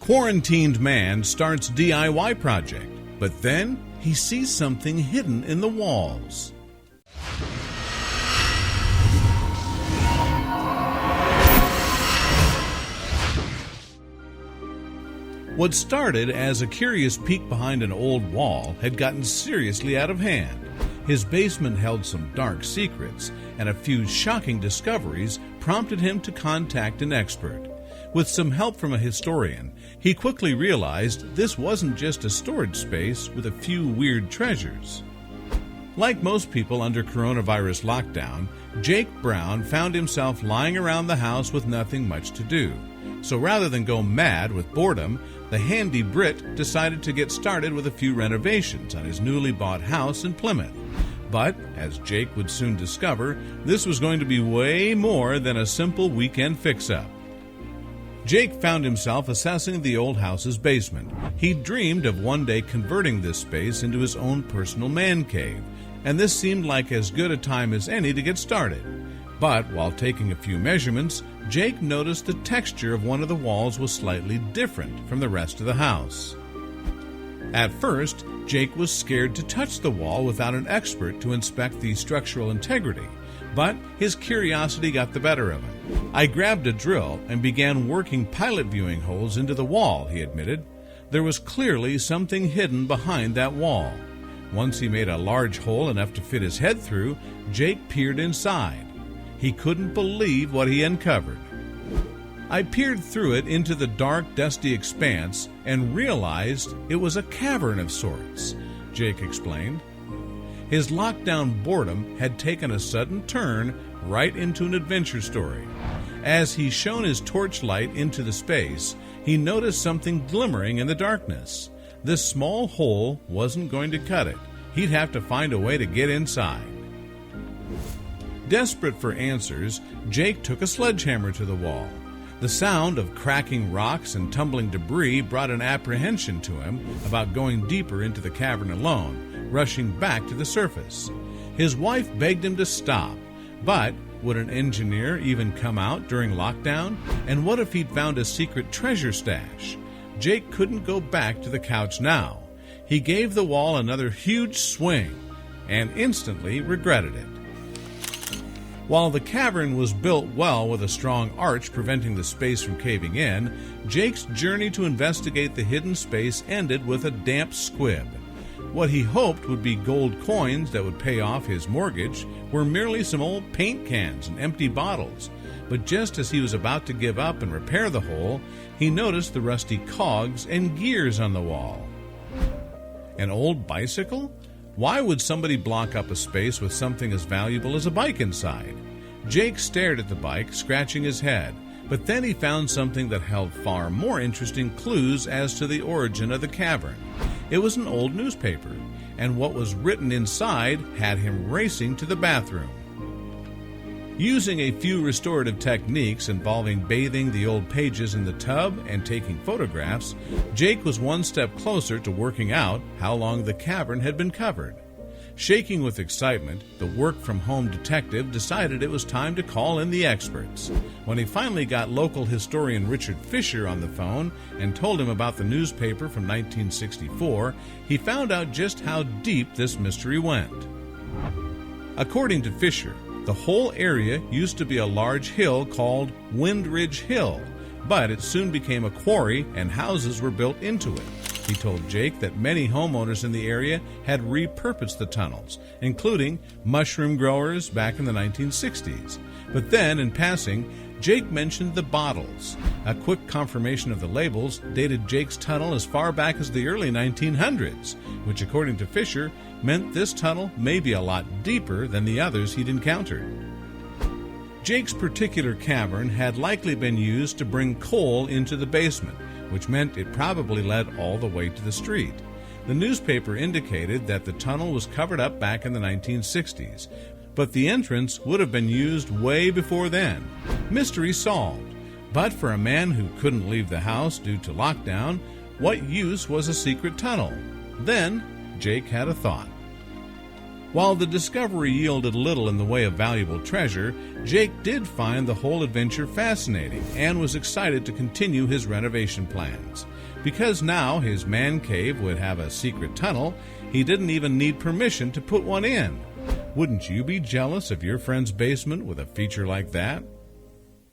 Quarantined man starts DIY project, but then he sees something hidden in the walls. What started as a curious peek behind an old wall had gotten seriously out of hand. His basement held some dark secrets, and a few shocking discoveries prompted him to contact an expert. With some help from a historian, he quickly realized this wasn't just a storage space with a few weird treasures. Like most people under coronavirus lockdown, Jake Brown found himself lying around the house with nothing much to do. So rather than go mad with boredom, the handy Brit decided to get started with a few renovations on his newly bought house in Plymouth. But, as Jake would soon discover, this was going to be way more than a simple weekend fix-up. Jake found himself assessing the old house's basement. He dreamed of one day converting this space into his own personal man cave, and this seemed like as good a time as any to get started. But while taking a few measurements, Jake noticed the texture of one of the walls was slightly different from the rest of the house. At first, Jake was scared to touch the wall without an expert to inspect the structural integrity, but his curiosity got the better of him. "I grabbed a drill and began working pilot viewing holes into the wall," he admitted. There was clearly something hidden behind that wall. Once he made a large hole enough to fit his head through, Jake peered inside. He couldn't believe what he uncovered. "I peered through it into the dark, dusty expanse and realized it was a cavern of sorts," Jake explained. His lockdown boredom had taken a sudden turn right into an adventure story. As he shone his torchlight into the space, he noticed something glimmering in the darkness. This small hole wasn't going to cut it. He'd have to find a way to get inside. Desperate for answers, Jake took a sledgehammer to the wall. The sound of cracking rocks and tumbling debris brought an apprehension to him about going deeper into the cavern alone, rushing back to the surface. His wife begged him to stop, but would an engineer even come out during lockdown? And what if he'd found a secret treasure stash? Jake couldn't go back to the couch now. He gave the wall another huge swing and instantly regretted it. While the cavern was built well with a strong arch preventing the space from caving in, Jake's journey to investigate the hidden space ended with a damp squib. What he hoped would be gold coins that would pay off his mortgage were merely some old paint cans and empty bottles. But just as he was about to give up and repair the hole, he noticed the rusty cogs and gears on the wall. An old bicycle? Why would somebody block up a space with something as valuable as a bike inside? Jake stared at the bike, scratching his head, but then he found something that held far more interesting clues as to the origin of the cavern. It was an old newspaper, and what was written inside had him racing to the bathroom. Using a few restorative techniques involving bathing the old pages in the tub and taking photographs, Jake was one step closer to working out how long the cavern had been covered. Shaking with excitement, the work-from-home detective decided it was time to call in the experts. When he finally got local historian Richard Fisher on the phone and told him about the newspaper from 1964, he found out just how deep this mystery went. According to Fisher, the whole area used to be a large hill called Windridge Hill, but it soon became a quarry and houses were built into it. He told Jake that many homeowners in the area had repurposed the tunnels, including mushroom growers back in the 1960s. But then, in passing, Jake mentioned the bottles. A quick confirmation of the labels dated Jake's tunnel as far back as the early 1900s, which, according to Fisher, meant this tunnel may be a lot deeper than the others he'd encountered. Jake's particular cavern had likely been used to bring coal into the basement, which meant it probably led all the way to the street. The newspaper indicated that the tunnel was covered up back in the 1960s, but the entrance would have been used way before then. Mystery solved. But for a man who couldn't leave the house due to lockdown, what use was a secret tunnel? Then Jake had a thought. While the discovery yielded little in the way of valuable treasure, Jake did find the whole adventure fascinating and was excited to continue his renovation plans. Because now his man cave would have a secret tunnel, he didn't even need permission to put one in. Wouldn't you be jealous of your friend's basement with a feature like that?